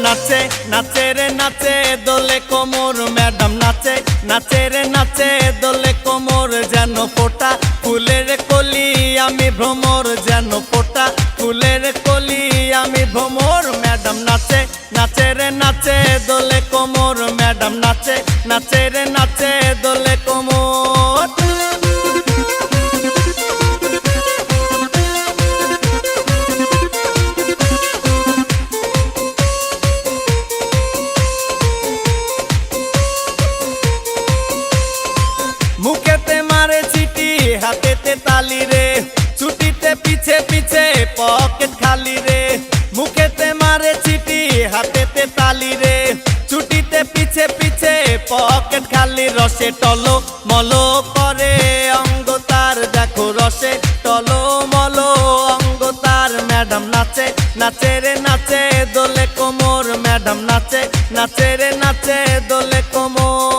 নাচে নাচে রে নাচে দোলে কোমর ম্যাডাম নাচে নাচে রে নাচে দোলে কোমর যেন ফোটা ফুলের কলি আমি ভ্রমর যেন ফোটা ফুলের কলি আমি ভ্রমর ম্যাডাম নাচে নাচে রে নাচে দোলে কোমর ম্যাডাম নাচে নাচে রে নাচে দোলে কোমর। মুখেতে মারে চিঠি হাতেতে তালি রে ছুটিতে পিছে পিছে পকেট খালি রে মুখেতে মারে চিঠি হাতেতে তালি রে ছুটিতে পিছে পিছে পকেট খালি রসে টলো মলো করে অঙ্গ তার দেখো রসে টলো মলো অঙ্গ তার ম্যাডাম নাচে নাচে রে নাচে দোলে কোমর ম্যাডাম নাচে নাচে রে নাচে দোলে কোমর।